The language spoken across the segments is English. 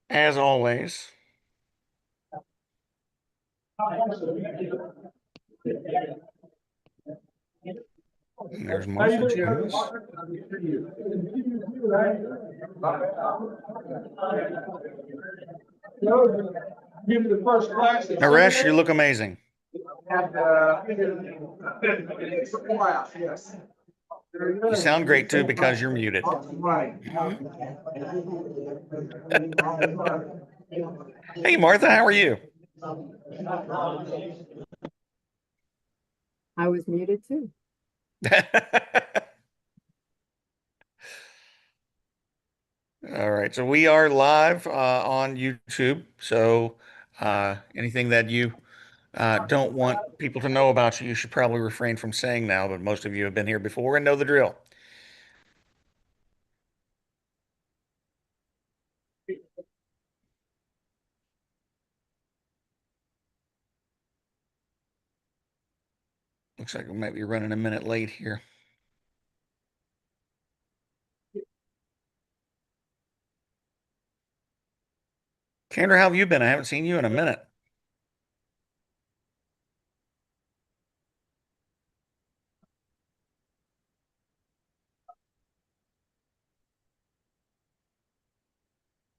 as always. And there's Martha Jones. Naresh, you look amazing. You sound great too because you're muted. Hey, Martha, how are you? I was muted too. All right, so we are live on YouTube. So anything that you don't want people to know about you, you should probably refrain from saying now, but most of you have been here before and know the drill. Looks like we might be running a minute late here. Kendra, how have you been? I haven't seen you in a minute.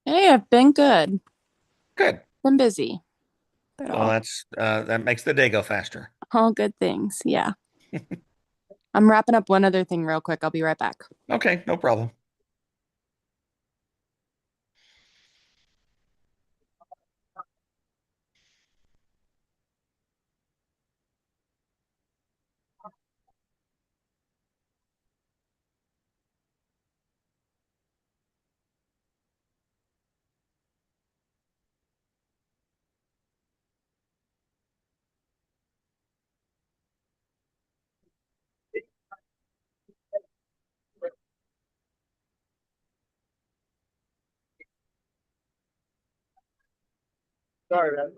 Hey, I've been good. Good. Been busy. But Well, that's that makes the day go faster. all good things. Yeah. I'm wrapping up one other thing real quick. I'll be right back. Okay, no problem. Sorry, man.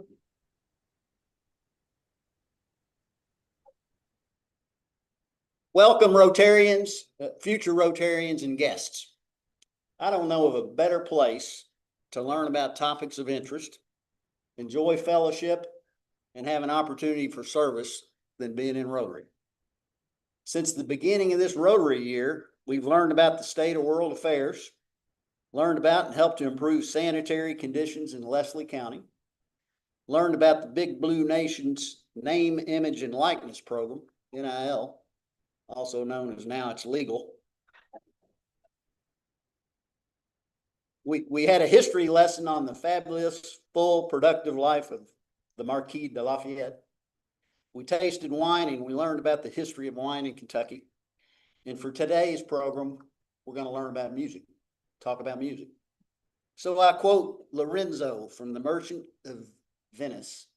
Welcome, Rotarians, future Rotarians, and guests. I don't know of a better place to learn about topics of interest, enjoy fellowship, and have an opportunity for service than being in Rotary. Since the beginning of this Rotary year, we've learned about the state of world affairs, learned about and helped to improve sanitary conditions in Leslie County, learned about the Big Blue Nation's Name, Image, and Likeness Program, NIL, also known as Now It's Legal. We had a history lesson on the fabulous, full, productive life of the Marquis de Lafayette. We tasted wine and we learned about the history of wine in Kentucky. And for today's program, we're going to learn about music, talk about music. So I quote Lorenzo from The Merchant of Venice,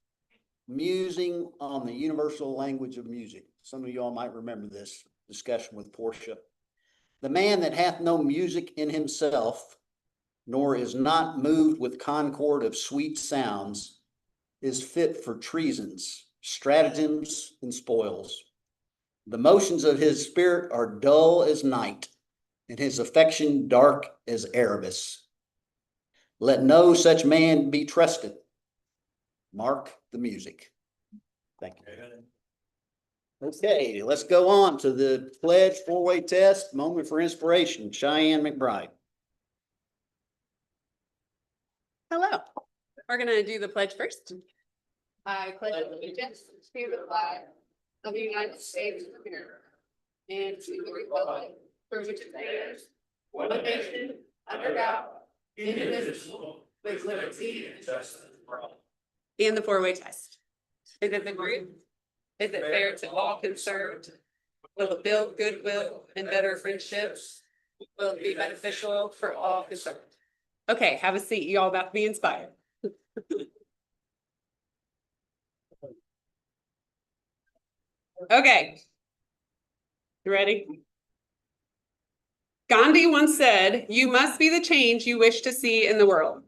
musing on the universal language of music. Some of y'all might remember this discussion with Portia. The man that hath no music in himself, nor is not moved with concord of sweet sounds, is fit for treasons, stratagems, and spoils. The motions of his spirit are dull as night, and his affection dark as Erebus. Let no such man be trusted. Mark the music. Thank you. Okay, let's go on to the pledge four-way test, moment for inspiration. Cheyenne McBride. Hello. We're going to do the pledge first. I pledge allegiance to the flag of the United States of America and to the republic for which it stands, one nation, under God, indivisible, with liberty and justice for all. And the four-way test. Is it the group? Is it fair to all concerned? Will it build goodwill and better friendships? Will it be beneficial for all concerned? Okay, have a seat. You all about to be inspired. Okay. You ready? Gandhi once said, "You must be the change you wish to see in the world."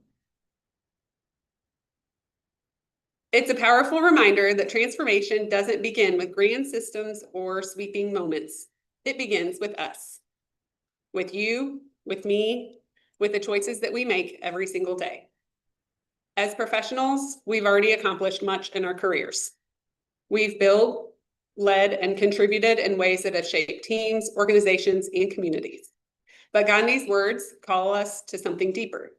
It's a powerful reminder that transformation doesn't begin with grand systems or sweeping moments. It begins with us, with you, with me, with the choices that we make every single day. As professionals, we've already accomplished much in our careers. We've built, led, and contributed in ways that have shaped teams, organizations, and communities. But Gandhi's words call us to something deeper,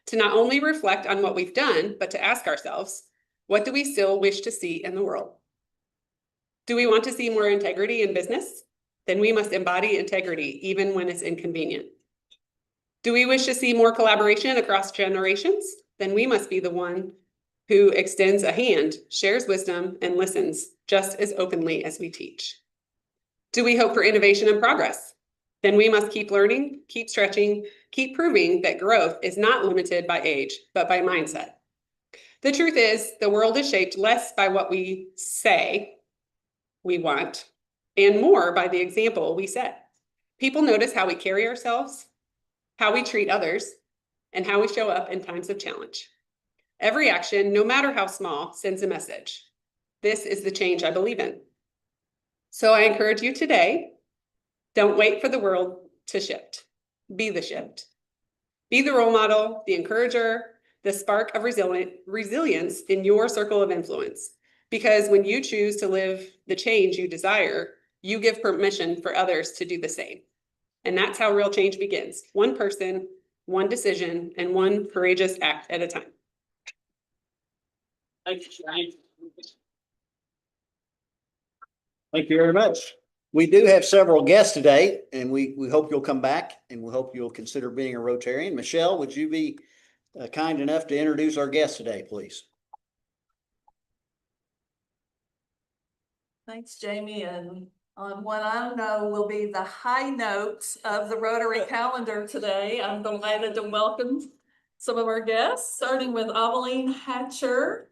to not only reflect on what we've done, but to ask ourselves, what do we still wish to see in the world? Do we want to see more integrity in business? Then we must embody integrity even when it's inconvenient. Do we wish to see more collaboration across generations? Then we must be the one who extends a hand, shares wisdom, and listens just as openly as we teach. Do we hope for innovation and progress? Then we must keep learning, keep stretching, keep proving that growth is not limited by age, but by mindset. The truth is, the world is shaped less by what we say we want and more by the example we set. People notice how we carry ourselves, how we treat others, and how we show up in times of challenge. Every action, no matter how small, sends a message. This is the change I believe in. So I encourage you today, don't wait for the world to shift. Be the shift. Be the role model, the encourager, the spark of resilience in your circle of influence. Because when you choose to live the change you desire, you give permission for others to do the same. And that's how real change begins. One person, one decision, and one courageous act at a time. Thank you very much. We do have several guests today, and we hope you'll come back, and we hope you'll consider being a Rotarian. Michelle, would you be kind enough to introduce our guest today, please? Thanks, Jamie. And on what I know will be the high notes of the Rotary calendar today, I'm delighted to welcome some of our guests, starting with Aveline Hatcher.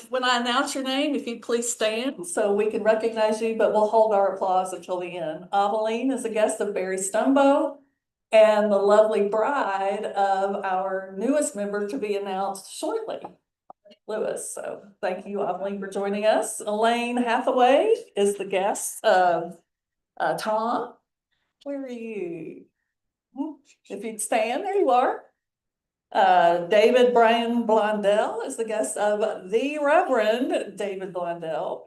When I announce your name, if you'd please stand so we can recognize you, but we'll hold our applause until the end. Aveline is a guest of Barry Stumbo and the lovely bride of our newest member to be announced shortly, Lewis. So thank you, Aveline, for joining us. Elaine Hathaway is the guest of Tom. Where are you? If you'd stand, there you are. David Brian Blondell is the guest of the Reverend David Blondell.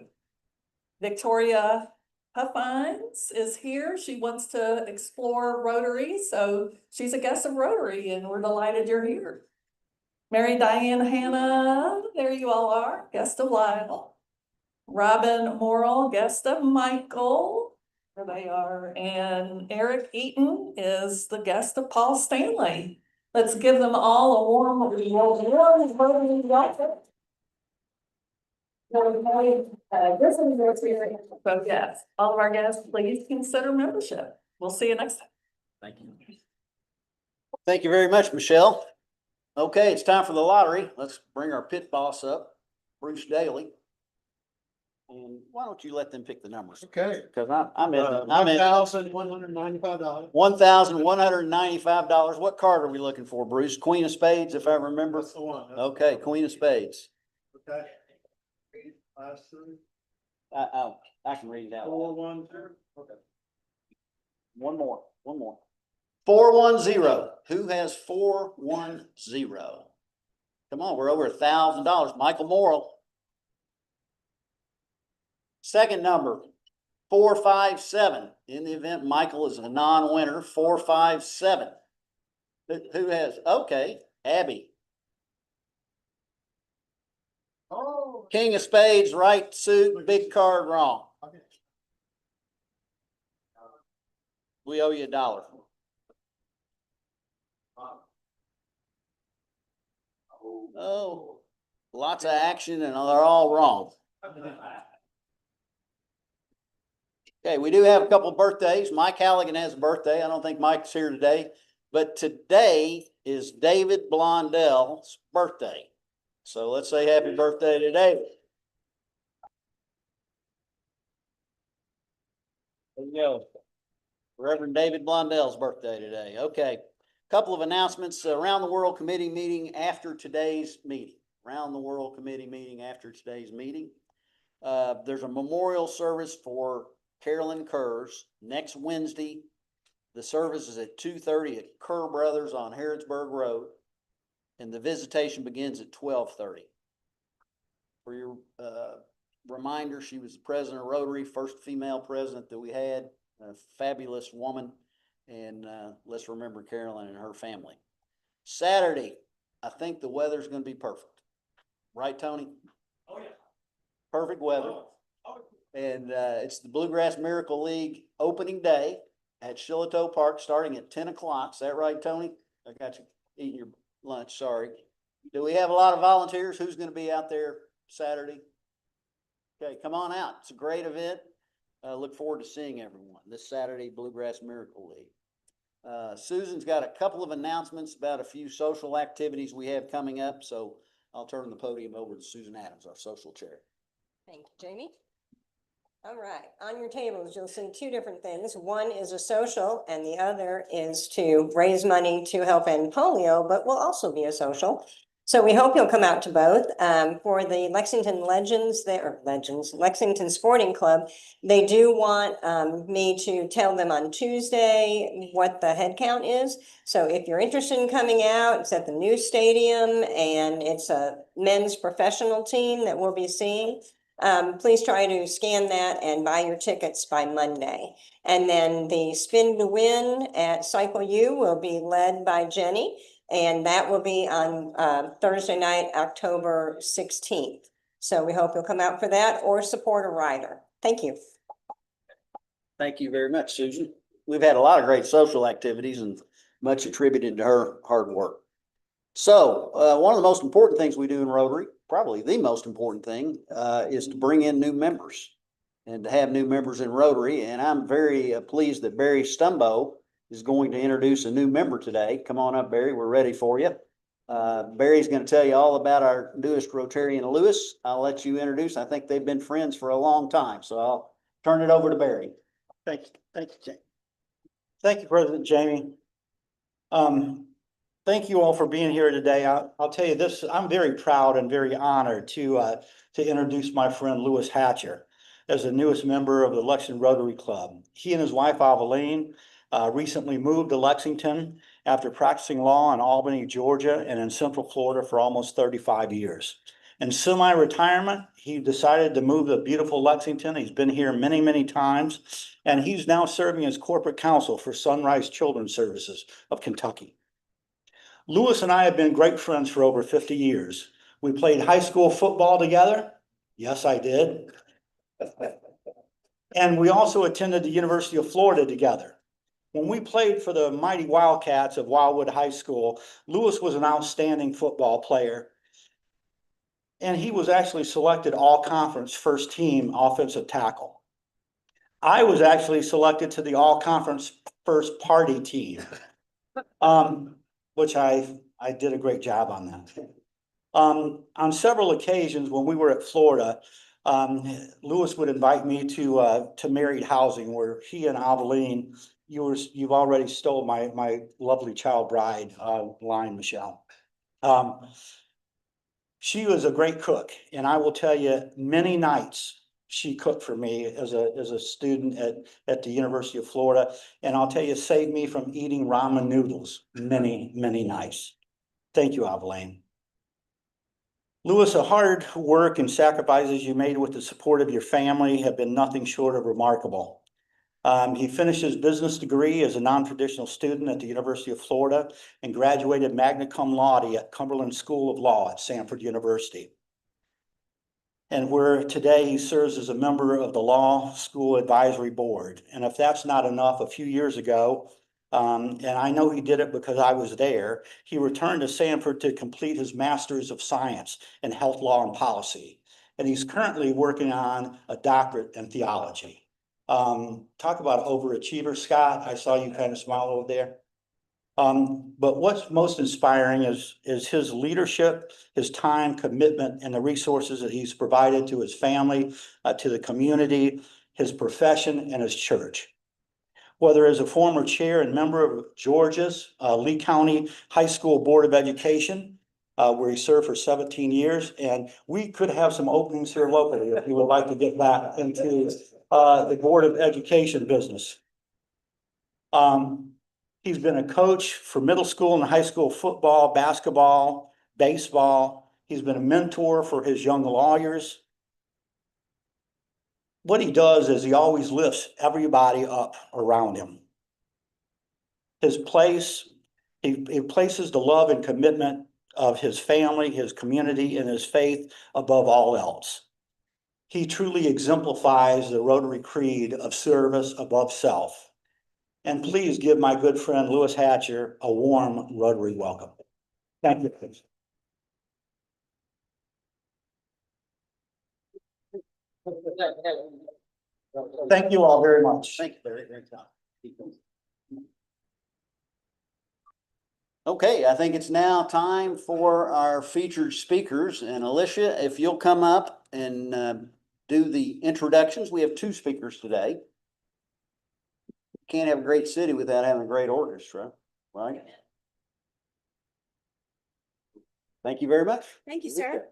Victoria Huffines is here. She wants to explore Rotary, so she's a guest of Rotary, and we're delighted you're here. Mary Diane Hannah, there you all are, guest of Lyle. Robin Morrill, guest of Michael, there they are. And Eric Eaton is the guest of Paul Stanley. Let's give them all a warm Rotary welcome. So yes, all of our guests, please consider membership. We'll see you next time. Thank you. Thank you very much, Michelle. Okay, it's time for the lottery. Let's bring our pit boss up, Bruce Daly. And why don't you let them pick the numbers? Okay. Because I'm in. $1,195. $1,195. What card are we looking for, Bruce? Queen of Spades, if I remember. That's the one. Okay, Queen of Spades. Okay. Last three. I can read it out. 4, 1, 2. Okay. One more. 410. Who has 410? Come on, we're over $1,000. Michael Morrill. Second number, 457. In the event Michael is a non-winner, 457. Who has? Okay, Abby. Oh. King of Spades, right suit, big card wrong. Okay. We owe you $1. Oh, lots of action and they're all wrong. Okay, we do have a couple of birthdays. Mike Halligan has a birthday. I don't think Mike's here today, but today is David Blondell's birthday. So let's say happy birthday to David. There you go. Reverend David Blondell's birthday today. Okay. Couple of announcements. Around the World Committee meeting after today's meeting. Around the World Committee meeting after today's meeting. There's a memorial service for Carolyn Kurz next Wednesday. The service is at 2:30 at Kerr Brothers on Harrodsburg Road. and the visitation begins at 12:30. For your reminder, she was the president of Rotary, first female president that we had, a fabulous woman, and let's remember Carolyn and her family. Saturday, I think the weather's going to be perfect, right, Tony? Oh, yeah. Perfect weather. And it's the Bluegrass Miracle League opening day at Shiloh Park, starting at 10 o'clock. Is that right, Tony? I got you eating your lunch, sorry. Do we have a lot of volunteers? Who's going to be out there Saturday? Okay, come on out. It's a great event. Look forward to seeing everyone this Saturday, Bluegrass Miracle League. Susan's got a couple of announcements about a few social activities we have coming up, so I'll turn the podium over to Susan Adams, our social chair. Thank you, Jamie. All right, on your tables, you'll see two different things. One is a social and the other is to raise money to help end polio, but will also be a social. So we hope you'll come out to both. For the Lexington Lexington Sporting Club, they do want me to tell them on Tuesday what the head count is. So if you're interested in coming out, it's at the new stadium and it's a men's professional team that we'll be seeing. Please try to scan that and buy your tickets by Monday. And then the Spin to Win at Cycle U will be led by Jenny. And that will be on Thursday night, October 16th. So we hope you'll come out for that or support a rider. Thank you. Thank you very much, Susan. We've had a lot of great social activities and much attributed to her hard work. So one of the most important things we do in Rotary, probably the most important thing, is to bring in new members and to have new members in Rotary. And I'm very pleased that Barry Stumbo is going to introduce a new member today. Come on up, Barry. We're ready for you. Barry's going to tell you all about our newest Rotarian, Lewis. I'll let you introduce. I think they've been friends for a long time, so I'll turn it over to Barry. Thank you, Jamie. Thank you, President Jamie. Thank you all for being here today. I'll tell you this, I'm very proud and very honored to introduce my friend Lewis Hatcher as the newest member of the Lexington Rotary Club. He and his wife, Aveline, recently moved to Lexington after practicing law in Albany, Georgia, and in Central Florida for almost 35 years. In semi-retirement, he decided to move to beautiful Lexington. He's been here many, many times, and he's now serving as corporate counsel for Sunrise Children's Services of Kentucky. Lewis and I have been great friends for over 50 years. We played high school football together. Yes, I did. And we also attended the University of Florida together. When we played for the mighty Wildcats of Wildwood High School, Lewis was an outstanding football player. And he was actually selected all-conference first team offensive tackle. I was actually selected to the all-conference first party team, which I did a great job on that. On several occasions when we were at Florida, Lewis would invite me to married housing where he and Aveline, you've already stole my lovely child bride line, Michelle. She was a great cook, and I will tell you, many nights she cooked for me as a student at the University of Florida, and I'll tell you, saved me from eating ramen noodles many, many nights. Thank you, Aveline. Lewis, the hard work and sacrifices you made with the support of your family have been nothing short of remarkable. He finished his business degree as a non-traditional student at the University of Florida and graduated magna cum laude at Cumberland School of Law at Samford University. And where today he serves as a member of the Law School Advisory Board. And if that's not enough, a few years ago, and I know he did it because I was there, he returned to Samford to complete his Master's of Science in Health Law and Policy. And he's currently working on a doctorate in theology. Talk about overachiever, Scott. I saw you kind of smile over there. But what's most inspiring is his leadership, his time, commitment, and the resources that he's provided to his family, to the community, his profession, and his church. Whether as a former chair and member of Georgia's Lee County High School Board of Education, where he served for 17 years, and we could have some openings here locally if you would like to get back into the Board of Education business. He's been a coach for middle school and high school football, basketball, baseball. He's been a mentor for his young lawyers. What he does is he always lifts everybody up around him. His place, he places the love and commitment of his family, his community, and his faith above all else. He truly exemplifies the Rotary creed of service above self. And please give my good friend Lewis Hatcher a warm Rotary welcome. Thank you. Thank you all very much. Thank you, Barry. Great job. Okay, I think it's now time for our featured speakers. And Alicia, if you'll come up and do the introductions. We have two speakers today. Can't have a great city without having a great orchestra, right? Thank you very much. Thank you, sir.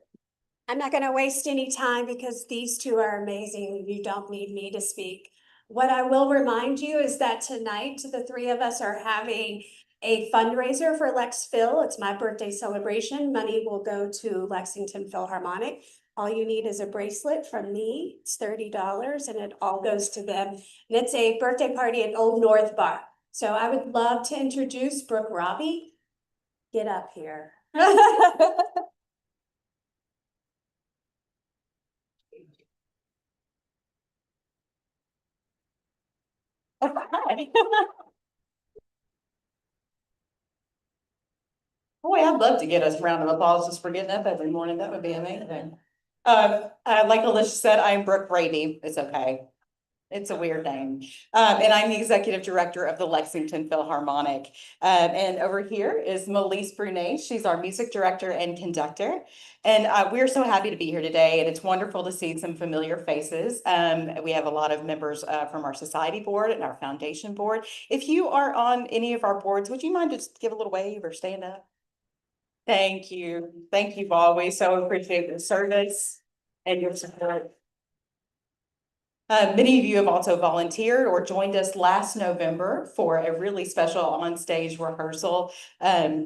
I'm not going to waste any time because these two are amazing. You don't need me to speak. What I will remind you is that tonight, the three of us are having a fundraiser for Lex Phil. It's my birthday celebration. Money will go to Lexington Philharmonic. All you need is a bracelet from me. It's $30 and it all goes to them. And it's a birthday party at Old North Bar. So I would love to introduce Brook Raby. Get up here. Boy, I'd love to get us a round of applause just for getting up every morning. That would be amazing. Like Alicia said, I'm Brooke Raby. It's okay. It's a weird name. And I'm the executive director of the Lexington Philharmonic. And over here is Melisse Brunet. She's our music director and conductor. And we're so happy to be here today. And it's wonderful to see some familiar faces. We have a lot of members from our society board and our foundation board. If you are on any of our boards, would you mind just give a little wave or stand up? Thank you. Thank you always. So appreciate the service and your support. Many of you have also volunteered or joined us last November for a really special on-stage rehearsal.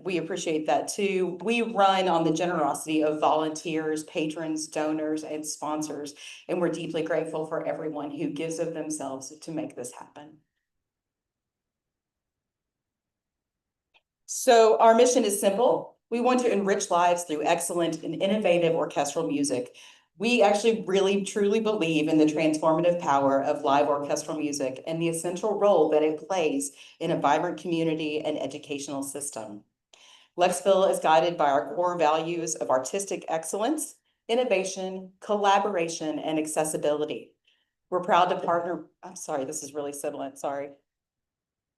We appreciate that too. We run on the generosity of volunteers, patrons, donors, and sponsors, and we're deeply grateful for everyone who gives of themselves to make this happen. So our mission is simple. We want to enrich lives through excellent and innovative orchestral music. We actually really truly believe in the transformative power of live orchestral music and the essential role that it plays in a vibrant community and educational system. Lexville is guided by our core values of artistic excellence, innovation, collaboration, and accessibility. We're proud to partner, I'm sorry, this is really sibilant, sorry.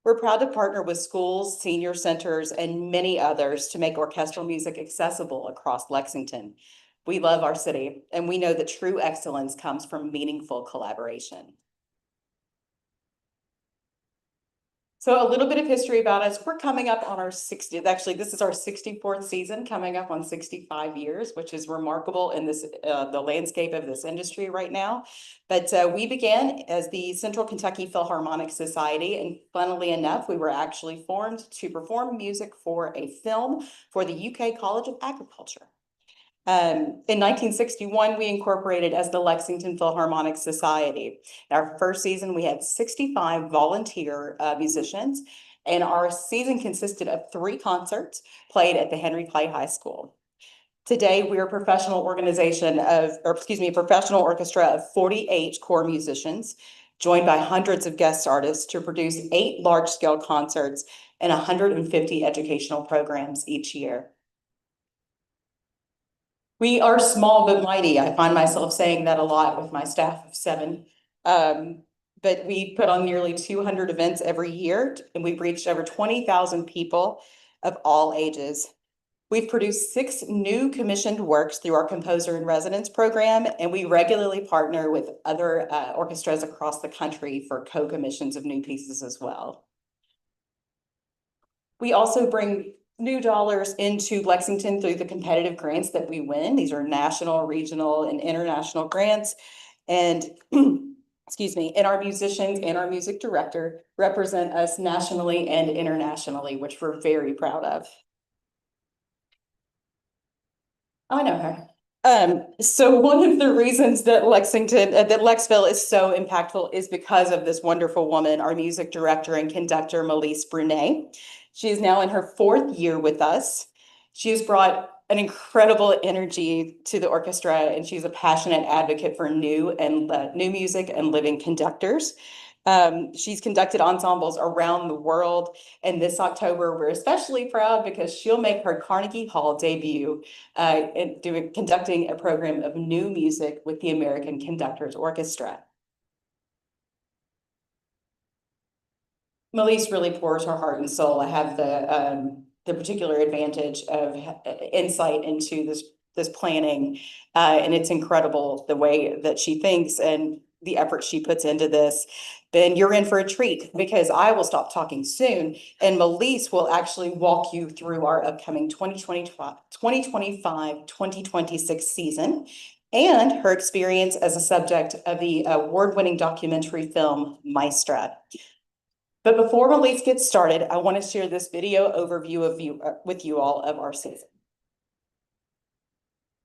We're proud to partner with schools, senior centers, and many others to make orchestral music accessible across Lexington. We love our city, and we know that true excellence comes from meaningful collaboration. So a little bit of history about us. We're coming up on our 60th, actually, this is our 64th season, coming up on 65 years, which is remarkable in this the landscape of this industry right now. But we began as the Central Kentucky Philharmonic Society, and funnily enough, we were actually formed to perform music for a film for the UK College of Agriculture. In 1961, we incorporated as the Lexington Philharmonic Society. Our first season, we had 65 volunteer musicians, and our season consisted of 3 concerts played at the Henry Clay High School. Today, we're a professional organization of, professional orchestra of 48 core musicians, joined by hundreds of guest artists to produce 8 large-scale concerts and 150 educational programs each year. We are small but mighty. I find myself saying that a lot with my staff of 7. But we put on nearly 200 events every year, and we've reached over 20,000 people of all ages. We've produced 6 new commissioned works through our Composer in Residence program, and we regularly partner with other orchestras across the country for co-commissions of new pieces as well. We also bring new dollars into Lexington through the competitive grants that we win. These are national, regional, and international grants. And excuse me, and our musicians and our music director represent us nationally and internationally, which we're very proud of. I know her. So one of the reasons that that Lexville is so impactful is because of this wonderful woman, our music director and conductor, Melisse Brunet. She is now in her 4th year with us. She has brought an incredible energy to the orchestra, and she's a passionate advocate for new music and living conductors. She's conducted ensembles around the world, and this October we're especially proud because she'll make her Carnegie Hall debut conducting a program of new music with the American Conductors Orchestra. Melisse really pours her heart and soul. I have the particular advantage of insight into this planning, and it's incredible the way that she thinks and the effort she puts into this. Then you're in for a treat because I will stop talking soon, and Melisse will actually walk you through our upcoming 2025-2026 season and her experience as a subject of the award-winning documentary film Maestra. But before Melisse gets started, I want to share this video overview with you all of our season.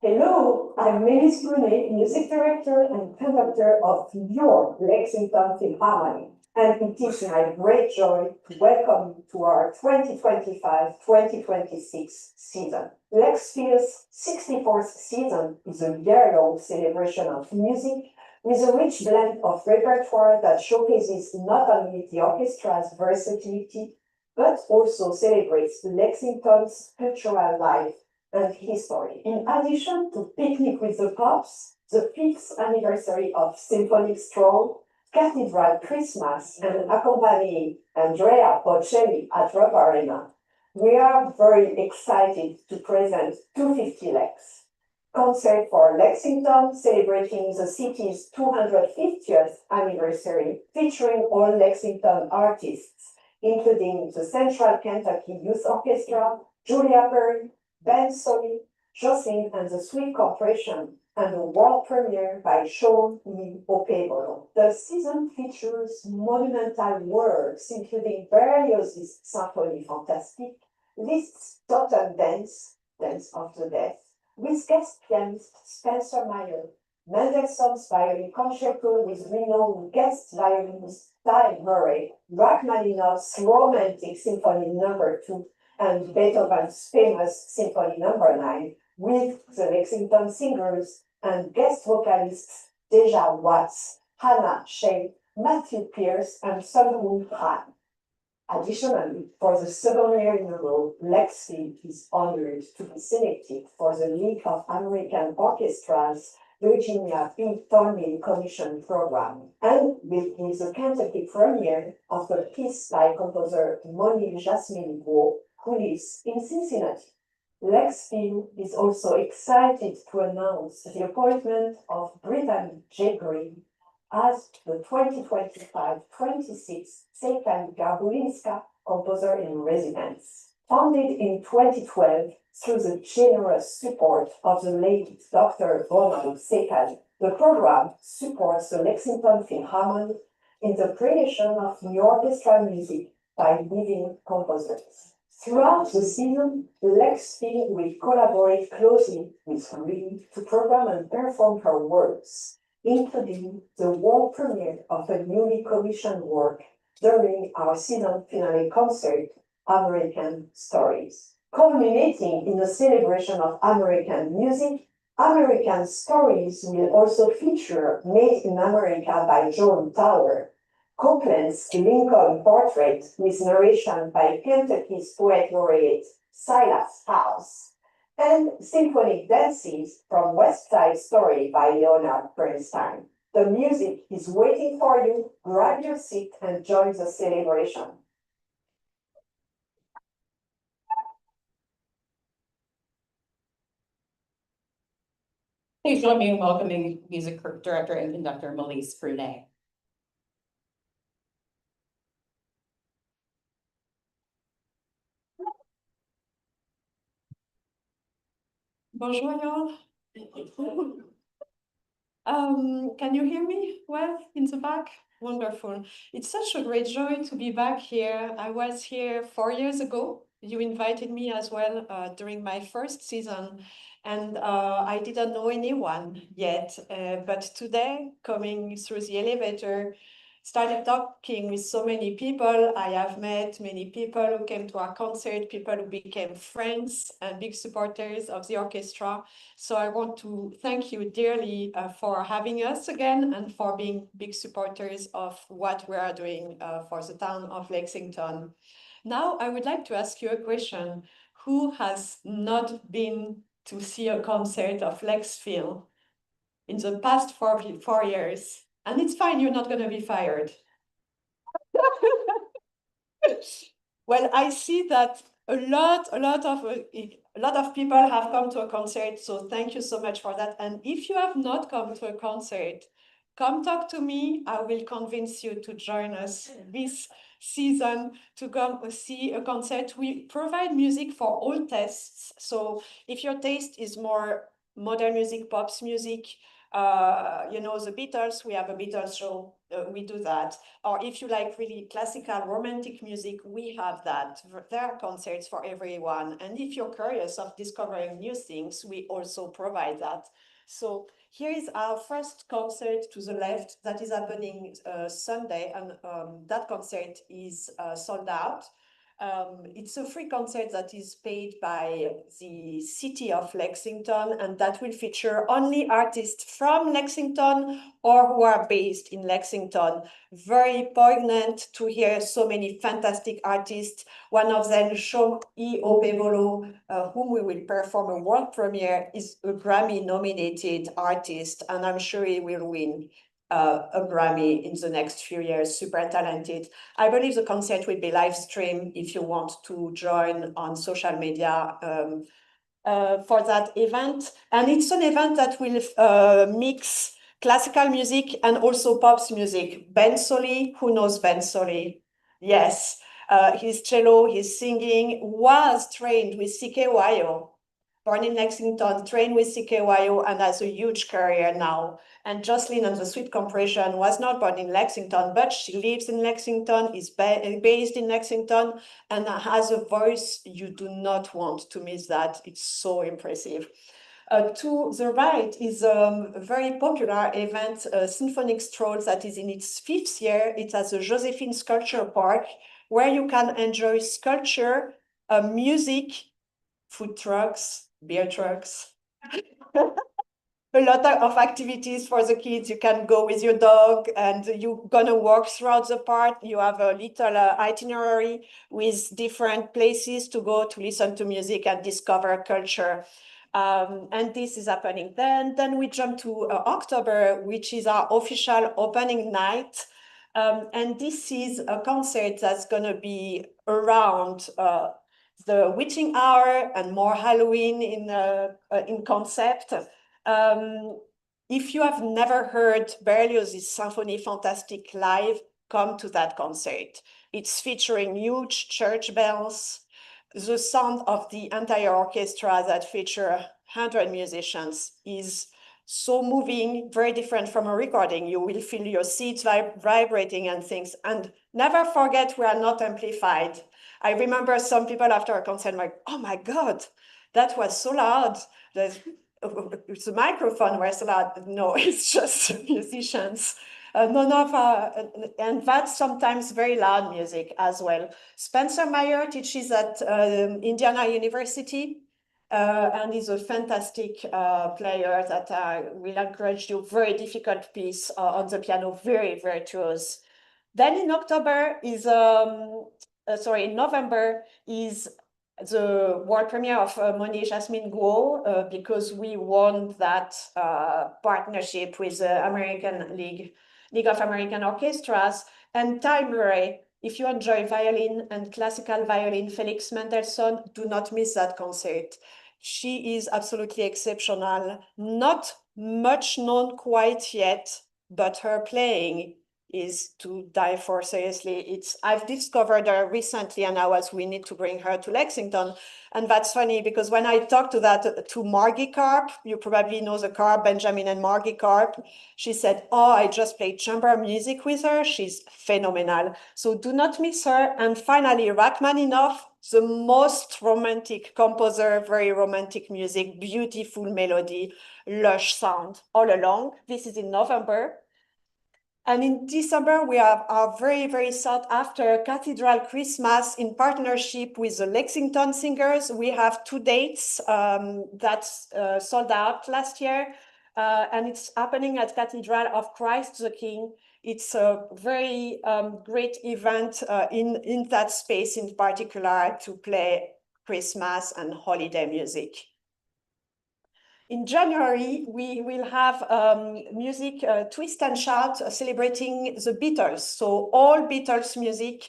Hello, I'm Melisse Brunet, Music Director and Conductor of your Lexington Philharmonic, and it is my great joy to welcome you to our 2025-2026 season. Lexphil's 64th season is a year-long celebration of music with a rich blend of repertoire that showcases not only the orchestra's versatility, but also celebrates Lexington's cultural life and history. In addition to Picnic with the Pops, the 5th anniversary of Symphonic Stroll, Cathedral Christmas, and accompanying Andrea Bocelli at Rock Arena, we are very excited to present 250 Lex. Concert for Lexington, celebrating the city's 250th anniversary, featuring all Lexington artists, including the Central Kentucky Youth Orchestra, Julia Perry, Ben Solly, Jocelyn and the Sweet Corporation, and a world premiere by Sean E. Opebolo. The season features monumental works, including Berlioz's Symphonie Fantastique, Liszt's Totem Dance, Dance of the Death, with guest pianist Spencer Meyer, Mendelssohn's Violin Concerto with renowned guest violinist Ty Murray, Rachmaninoff's Romantic Symphony No. 2, and Beethoven's famous Symphony No. 9, with the Lexington Singers and guest vocalists Deja Watts, Hannah Shea, Matthew Pierce, and Sung-Hoon Han. Additionally, for the 2nd year in a row, Lexphil is honored to be selected for the League of American Orchestras Virginia B. Thornhill Commission Program, and will be the Kentucky premiere of a piece by composer Monique Jasmine Guo, who lives in Cincinnati. Lexphil is also excited to announce the appointment of Brittany J. Green as the 2025-26 Seykan Garbulinska Composer in Residence. Founded in 2012 through the generous support of the late Dr. Ronald Seykan, the program supports the Lexington Philharmonic in the creation of new orchestral music by living composers. Throughout the season, Lexphil will collaborate closely with Raby to program and perform her works, including the world premiere of a newly commissioned work during our season finale concert, American Stories. Culminating in a celebration of American music, American Stories will also feature Made in America by Joan Tower, Copeland's Lincoln Portrait with narration by Kentucky's poet laureate Silas House, and Symphonic Dances from West Side Story by Leonard Bernstein. The music is waiting for you. Grab your seat and join the celebration. Please join me in welcoming music director and conductor Melisse Brunet. Bonjour, y'all. Can you hear me well in the back? Wonderful. It's such a great joy to be back here. I was here 4 years ago You invited me as well during my first season, and I didn't know anyone yet. But today, coming through the elevator, started talking with so many people. I have met many people who came to our concert, people who became friends and big supporters of the orchestra. So I want to thank you dearly for having us again and for being big supporters of what we are doing for the town of Lexington. Now, I would like to ask you a question. Who has not been to see a concert of Lexphil in the past 4 years? And it's fine, you're not going to be fired. Well, I see that a lot of people have come to a concert, so thank you so much for that. And if you have not come to a concert, come talk to me. I will convince you to join us this season to come see a concert. We provide music for all tastes. So if your taste is more modern music, pops music, you know, the Beatles, we have a Beatles show, we do that. Or if you like really classical romantic music, we have that. There are concerts for everyone. And if you're curious of discovering new things, we also provide that. So here is our first concert to the left that is happening Sunday, and that concert is sold out. It's a free concert that is paid by the city of Lexington, and that will feature only artists from Lexington or who are based in Lexington. Very poignant to hear so many fantastic artists. One of them, Shomi Obebolo, whom we will perform a world premiere, is a Grammy-nominated artist, and I'm sure he will win a Grammy in the next few years. Super talented. I believe the concert will be live streamed if you want to join on social media for that event. And it's an event that will mix classical music and also pops music. Ben Solly, who knows Ben Solly? Yes, his cello, his singing was trained with CKYO. Born in Lexington, trained with CKYO, and has a huge career now. And Jocelyn and the Sweet Compression was not born in Lexington, but she lives in Lexington, is based in Lexington, and has a voice. You do not want to miss that. It's so impressive. To the right is a very popular event, Symphonic Stroll, that is in its 5th year. It's at the Josephine Sculpture Park, where you can enjoy sculpture, music, food trucks, beer trucks. A lot of activities for the kids. You can go with your dog and you're gonna walk throughout the park. You have a little itinerary with different places to go to listen to music and discover culture. And this is happening. Then we jump to October, which is our official opening night. And this is a concert that's gonna be around the witching hour and more Halloween in concept. If you have never heard Berlioz's Symphonie Fantastique live, come to that concert. It's featuring huge church bells, the sound of the entire orchestra that feature 100 musicians is so moving, very different from a recording. You will feel your seats vibrating and things. And never forget, we are not amplified. I remember some people after a concert like, oh my God, that was so loud. The microphone was so loud. No, it's just musicians. And that's sometimes very loud music as well. Spencer Meyer teaches at Indiana University and is a fantastic player that will encourage you. Very difficult piece on the piano, very virtuous. Then in October is, in November is the world premiere of Monet Jasmine Guo because we won that partnership with the American League of American Orchestras. And Ty Murray, if you enjoy violin and classical violin, Felix Mendelssohn, do not miss that concert. She is absolutely exceptional, not much known quite yet, but her playing is to die for seriously. I've discovered her recently, and we need to bring her to Lexington. And that's funny because when I talked to Margie Karp, you probably know the Karp, Benjamin and Margie Karp, she said, oh, I just played chamber music with her. She's phenomenal. So do not miss her. And finally, Rachmaninoff, the most romantic composer, very romantic music, beautiful melody, lush sound all along. This is in November. And in December, we have our very, very sought after Cathedral Christmas in partnership with the Lexington Singers. We have 2 dates that sold out last year. And it's happening at Cathedral of Christ the King. It's a very great event in that space in particular to play Christmas and holiday music. In January, we will have music Twist and Shout celebrating the Beatles. So all Beatles music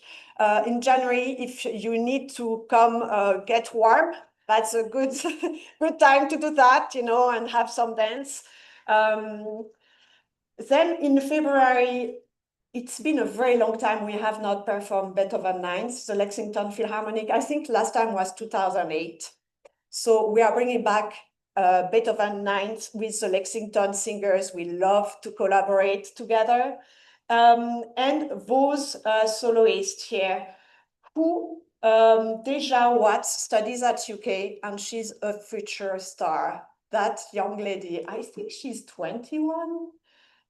in January. If you need to come get warm, that's a good good time to do that, you know, and have some dance. Then in February, it's been a very long time we have not performed Beethoven Ninth, the Lexington Philharmonic. I think last time was 2008. So we are bringing back Beethoven Ninth with the Lexington Singers. We love to collaborate together. And those soloists here who Deja Watts studies at UK, and she's a future star. That young lady, I think she's 21.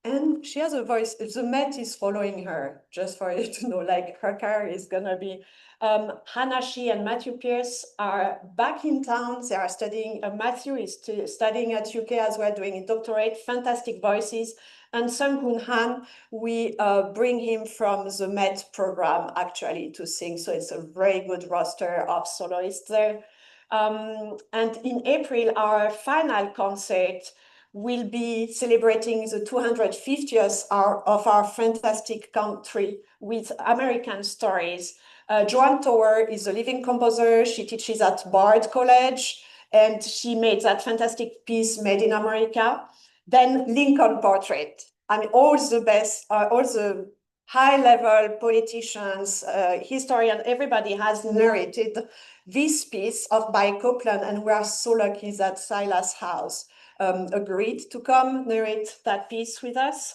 And she has a voice. The Met is following her, just for you to know, like her career is gonna be. Hannah Shee and Matthew Pierce are back in town. They are studying. Matthew is studying at UK as well, doing a doctorate. Fantastic voices. And Sung Hoon Han, we bring him from the Met program actually to sing. So it's a very good roster of soloists there. And in April, our final concert will be celebrating the 250th of our fantastic country with American stories. Joan Tower is a living composer. She teaches at Bard College, and she made that fantastic piece, Made in America. Then Lincoln Portrait. I mean, all the best, all the high-level politicians, historians, everybody has narrated this piece by Copland, and we are so lucky that Silas House agreed to come narrate that piece with us.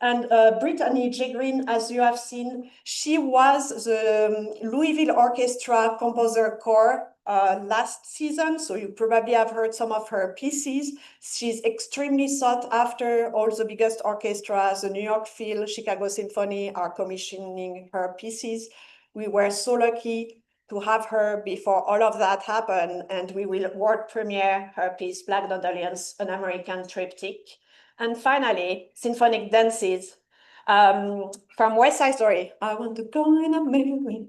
And Brittany J. Green, as you have seen, she was the Louisville Orchestra Composer Corps last season, so you probably have heard some of her pieces. She's extremely sought after. All the biggest orchestras, the New York Phil, Chicago Symphony, are commissioning her pieces. We were so lucky to have her before all of that happened, and we will world premiere her piece, Black Dandelions, an American triptych. And finally, Symphonic Dances from West Side Story. I want to go in America.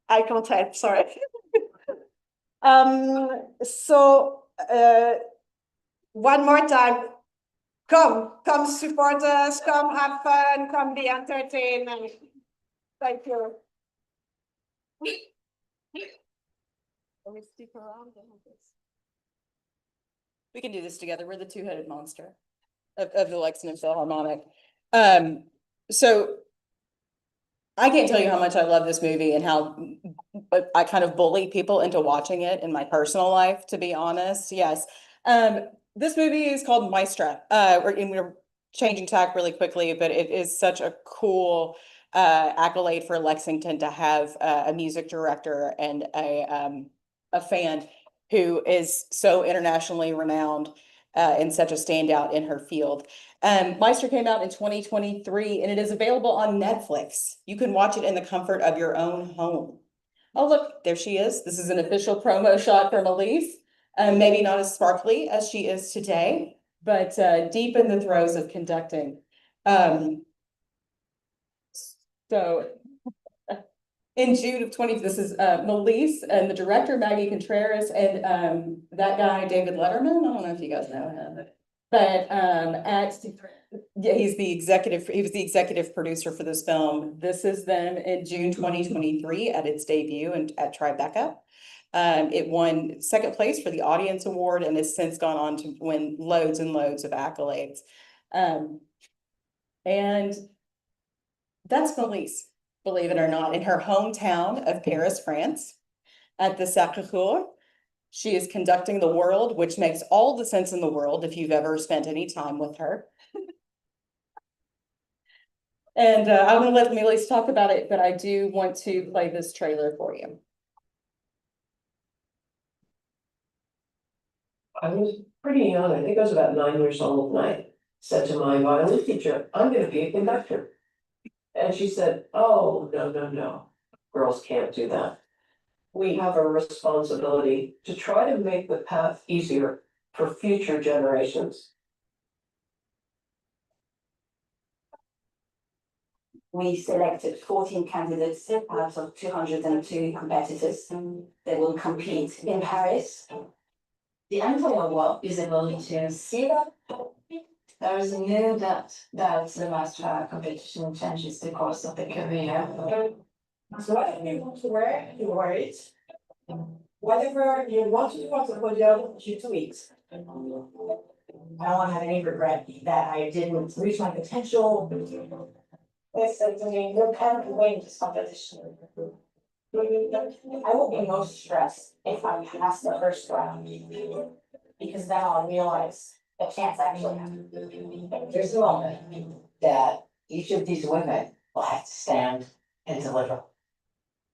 I can't help, sorry. So one more time, come support us, come have fun, come be entertained. Thank you. We stick around. We can do this together. We're the two-headed monster of the Lexington Philharmonic. So I can't tell you how much I love this movie and how I kind of bully people into watching it in my personal life, to be honest. Yes. This movie is called Maestra. We're changing tack really quickly, but it is such a cool accolade for Lexington to have a music director and a fan who is so internationally renowned and such a standout in her field. Maestra came out in 2023 and it is available on Netflix. You can watch it in the comfort of your own home. Oh, look, there she is. This is an official promo shot for Melisse. Maybe not as sparkly as she is today, but deep in the throes of conducting. So in June of this is Melisse and the director, Maggie Contreras, and that guy, David Letterman. I don't know if you guys know him, but he was the executive producer for this film. This is them in June 2023 at its debut and at Tribeca. It won second place for the Audience Award and has since gone on to win loads and loads of accolades. And that's Melisse, believe it or not, in her hometown of Paris, France, at the Sacré-Cœur. She is conducting the world, which makes all the sense in the world if you've ever spent any time with her. And I'm gonna let Melisse talk about it, but I do want to play this trailer for you. I was pretty young, I think I was about 9 years old, and I said to my violin teacher, I'm gonna be a conductor. And she said, oh, no, no, no, girls can't do that. We have a responsibility to try to make the path easier for future generations. We selected 14 candidates out of 202 competitors. They will compete in Paris. The entire world is able to see that. There is no doubt that the master competition changes the course of the career. So whatever you want to wear, you wear it. Whatever you want to do on the podium, you do it. I don't want to have any regret that I didn't reach my potential. Listen to me, you can't win this competition. I will be most stressed if I pass the first round. Because then I'll realize the chance actually happened. There's a moment that each of these women will have to stand and deliver.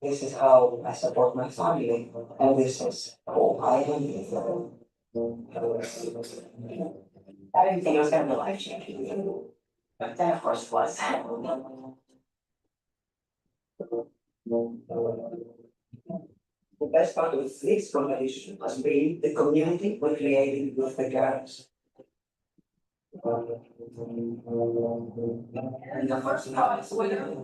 This is how I support my family, and this is who I am. I didn't think it was gonna be life changing, but then of course it was. The best part of this competition has been the community we're creating with the girls. And the first prize winner.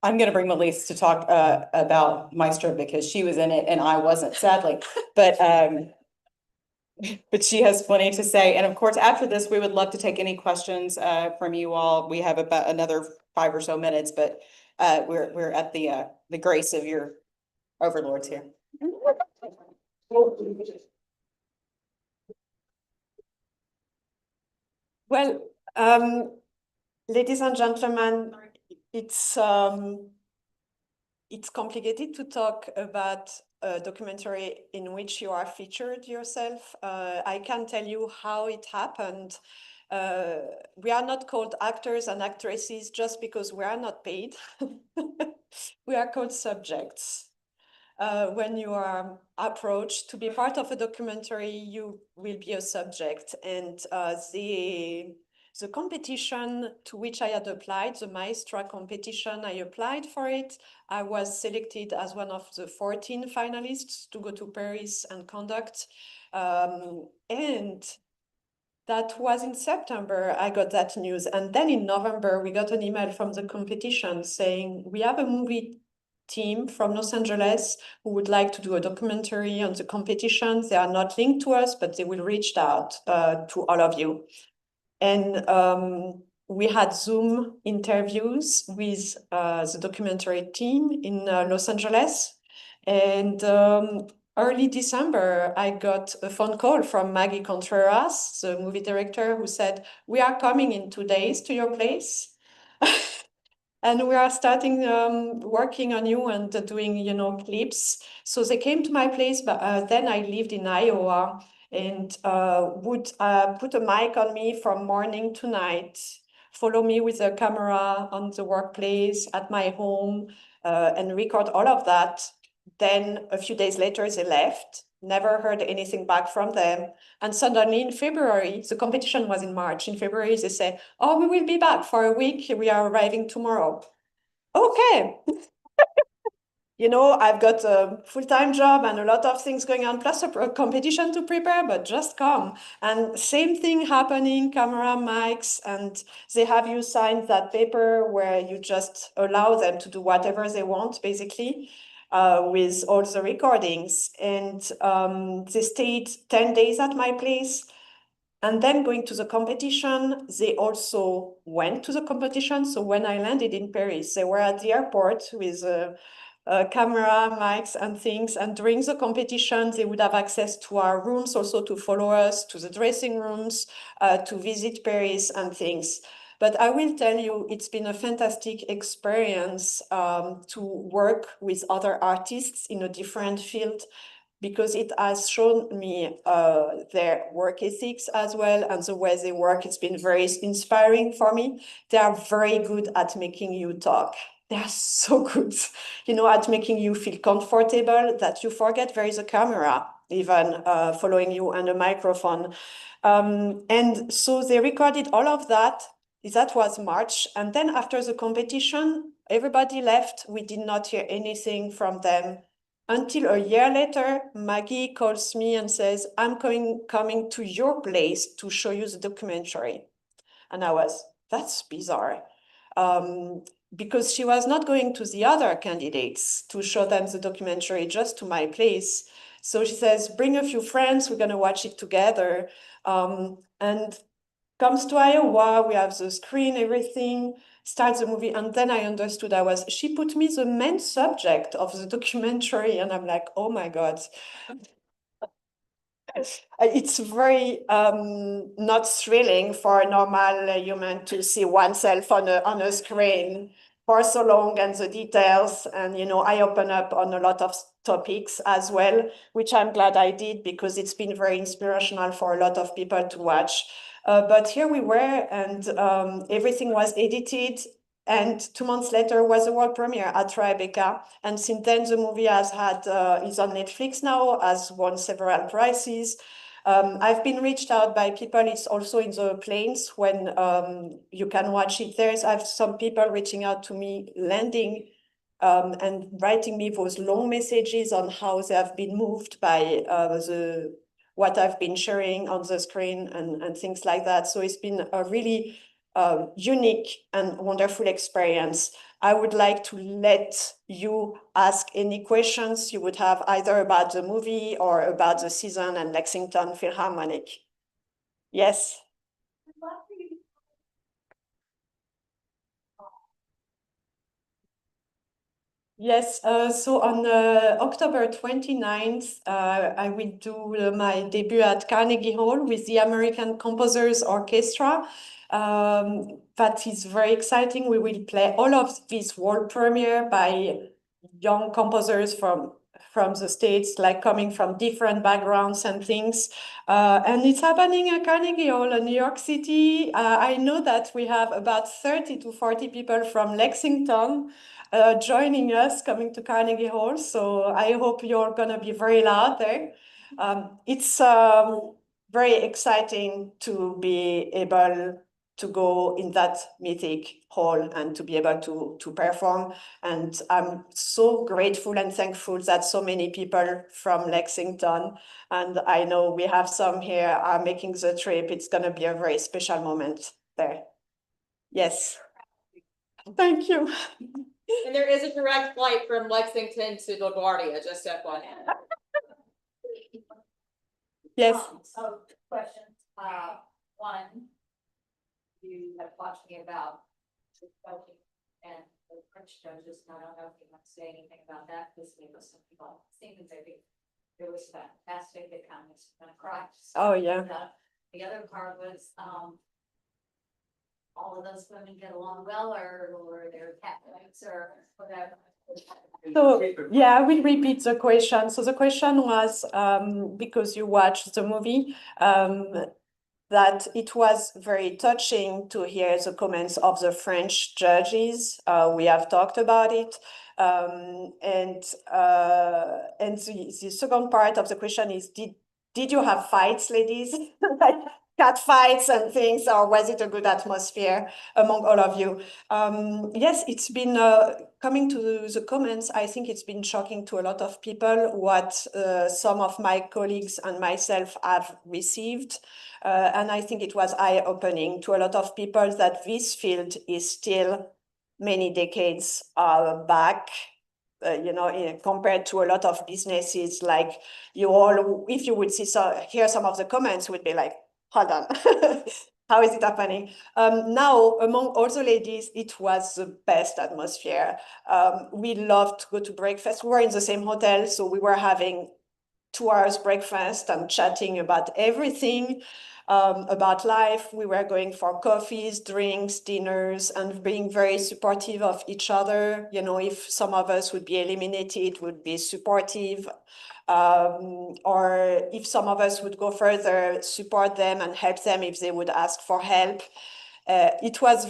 I'm gonna bring Melisse to talk about Maestro because she was in it and I wasn't, sadly, but she has plenty to say. And of course, after this, we would love to take any questions from you all. We have about another 5 or so minutes, but we're at the grace of your overlords here. Well, ladies and gentlemen, it's complicated to talk about a documentary in which you are featured yourself. I can tell you how it happened. We are not called actors and actresses just because we are not paid. We are called subjects. When you are approached to be part of a documentary, you will be a subject. And the competition to which I had applied, the Maestra competition, I applied for it. I was selected as one of the 14 finalists to go to Paris and conduct. And that was in September, I got that news. And then in November, we got an email from the competition saying, we have a movie team from Los Angeles who would like to do a documentary on the competition. They are not linked to us, but they will reach out to all of you. And we had Zoom interviews with the documentary team in Los Angeles. And early December, I got a phone call from Maggie Contreras, the movie director, who said, we are coming in 2 days to your place. And we are starting working on you and doing, clips. So they came to my place, but then I lived in Iowa and would put a mic on me from morning to night, follow me with a camera on the workplace, at my home, and record all of that. Then a few days later, they left, never heard anything back from them. And suddenly in February, the competition was in March. In February, they say, oh, we will be back for a week. We are arriving tomorrow. Okay. I've got a full-time job and a lot of things going on, plus a competition to prepare, but just come. And same thing happening, camera, mics, and they have you sign that paper where you just allow them to do whatever they want, basically, with all the recordings. And they stayed 10 days at my place. And then going to the competition, they also went to the competition. So when I landed in Paris, they were at the airport with camera, mics and things. And during the competition, they would have access to our rooms, also to follow us to the dressing rooms, to visit Paris and things. But I will tell you, it's been a fantastic experience to work with other artists in a different field, because it has shown me their work ethics as well, and the way they work. It's been very inspiring for me. They are very good at making you talk. They are so good, you know, at making you feel comfortable, that you forget there is a camera even following you and a microphone. And so they recorded all of that. That was March. And then after the competition, everybody left. We did not hear anything from them until a year later. Maggie calls me and says, I'm coming to your place to show you the documentary. And I was, that's bizarre. Because she was not going to the other candidates to show them the documentary, just to my place. So she says, bring a few friends, we're gonna watch it together. And comes to Iowa, we have the screen, everything, starts the movie, and then I understood she put me the main subject of the documentary, and I'm like, oh my God. It's very not thrilling for a normal human to see oneself on a screen for so long, and the details, and you know, I open up on a lot of topics as well, which I'm glad I did, because it's been very inspirational for a lot of people to watch. But here we were, and everything was edited. And 2 months later was the world premiere at Tribeca. And since then, the movie is on Netflix now, has won several prizes. I've been reached out by people. It's also in the planes when you can watch it there. I have some people reaching out to me, landing and writing me those long messages on how they have been moved by what I've been sharing on the screen and things like that. So it's been a really unique and wonderful experience. I would like to let you ask any questions you would have, either about the movie or about the season and Lexington Philharmonic. Yes. Yes, so on October 29th, I will do my debut at Carnegie Hall with the American Composers Orchestra. That is very exciting. We will play all of this world premiere by young composers from the States, like coming from different backgrounds and things. And it's happening at Carnegie Hall in New York City. I know that we have about 30 to 40 people from Lexington joining us, coming to Carnegie Hall. So I hope you're gonna be very loud there. It's very exciting to be able to go in that mythic hall and to be able to perform. And I'm so grateful and thankful that so many people from Lexington, and I know we have some here, are making the trip. It's gonna be a very special moment there. Yes. Thank you. And there is a direct flight from Lexington to LaGuardia, just FYI. Yes. So questions, one, you have talked to me about the judging and the French judges, and I don't know if you want to say anything about that, because maybe some people think that it was fantastic, they kind of cried. Oh, yeah. The other part was, all of those women get along well, or they're Catholics or whatever. So, yeah, I will repeat the question. So the question was, because you watched the movie, that it was very touching to hear the comments of the French judges. We have talked about it. And the second part of the question is, did you have fights, ladies? Like cat fights and things, or was it a good atmosphere among all of you? Yes, it's been coming to the comments. I think it's been shocking to a lot of people what some of my colleagues and myself have received. And I think it was eye-opening to a lot of people that this field is still many decades back. You know, compared to a lot of businesses, like you all, if you would hear some of the comments, would be like, hold on. How is it happening? Now, among all the ladies, it was the best atmosphere. We loved to go to breakfast. We were in the same hotel, so we were having 2 hours breakfast and chatting about everything, about life. We were going for coffees, drinks, dinners, and being very supportive of each other. You know, if some of us would be eliminated, would be supportive. Or if some of us would go further, support them and help them if they would ask for help. It was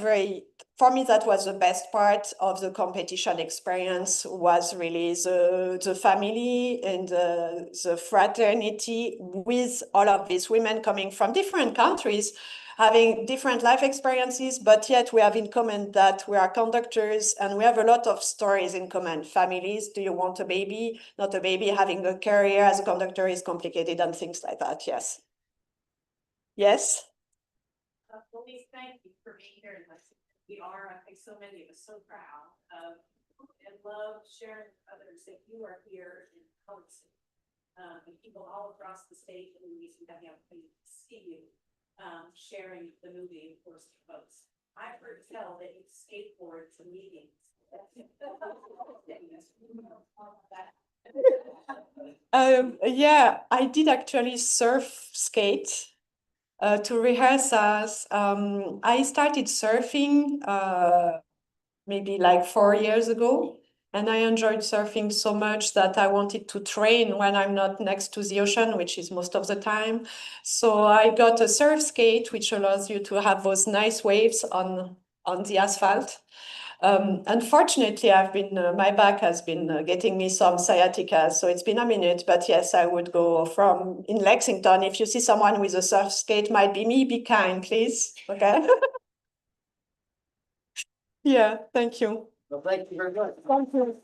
for me, that was the best part of the competition experience, was really the family and the fraternity with all of these women coming from different countries, having different life experiences, but yet we have in common that we are conductors and we have a lot of stories in common. Families, do you want a baby? Not a baby, having a career as a conductor is complicated and things like that, yes. Yes? Melisse, thank you for being here in Lexington. We are, I think so many of us, so proud of and love sharing with others that you are here in Columbus. And people all across the state and Louisiana have the opportunity to see you sharing the movie, of course, to folks. I've heard tell that you skateboard to meetings. Yeah, I did actually surf skate to rehearsals. I started surfing maybe like 4 years ago, and I enjoyed surfing so much that I wanted to train when I'm not next to the ocean, which is most of the time. So I got a surf skate, which allows you to have those nice waves on the asphalt. Unfortunately, my back has been getting me some sciatica, so it's been a minute, but yes, I would go from in Lexington. If you see someone with a surf skate, might be me, be kind, please, okay? Yeah, thank you. Well, thank you very much. Thank you.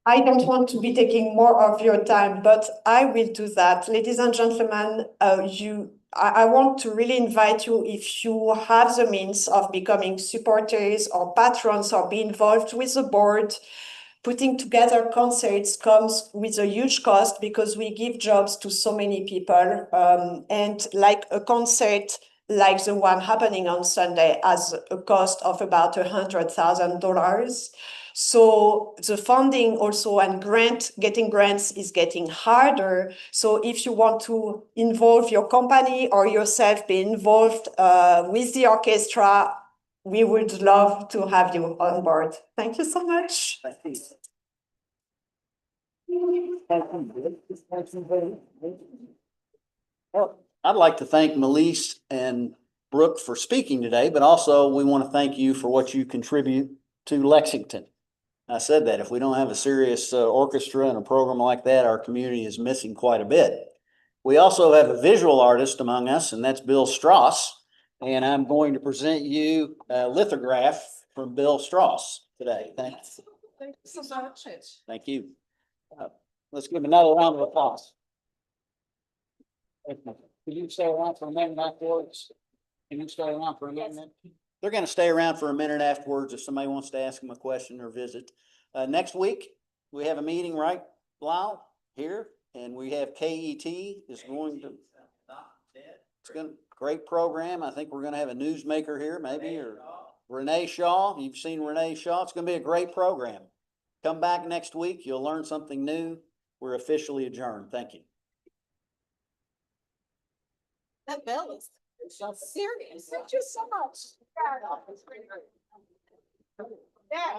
I don't want to be taking more of your time, but I will do that. Ladies and gentlemen, I want to really invite you, if you have the means of becoming supporters or patrons or be involved with the board. Putting together concerts comes with a huge cost because we give jobs to so many people. And like a concert like the one happening on Sunday has a cost of about $100,000. So the funding also and getting grants is getting harder. So if you want to involve your company or yourself, be involved with the orchestra, we would love to have you on board. Thank you so much. Well, I'd like to thank Melisse and Brook for speaking today, but also we want to thank you for what you contribute to Lexington. I said that if we don't have a serious orchestra and a program like that, our community is missing quite a bit. We also have a visual artist among us, and that's Bill Strauss. And I'm going to present you a lithograph from Bill Strauss today. Thanks. Thank you so much. Thank you. Let's give another round of applause. Can you stay around for a minute afterwards? Can you stay around for a minute? They're going to stay around for a minute afterwards if somebody wants to ask them a question or visit. Next week, we have a meeting, right, Lyle, here, and we have KET is going to. It's going to great program. I think we're going to have a newsmaker here, maybe, or Renee Shaw. You've seen Renee Shaw. It's going to be a great program. Come back next week. You'll learn something new. We're officially adjourned. Thank you. That bell is serious. Thank you so much. Yeah.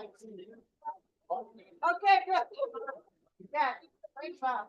Okay, good. Yeah, great job.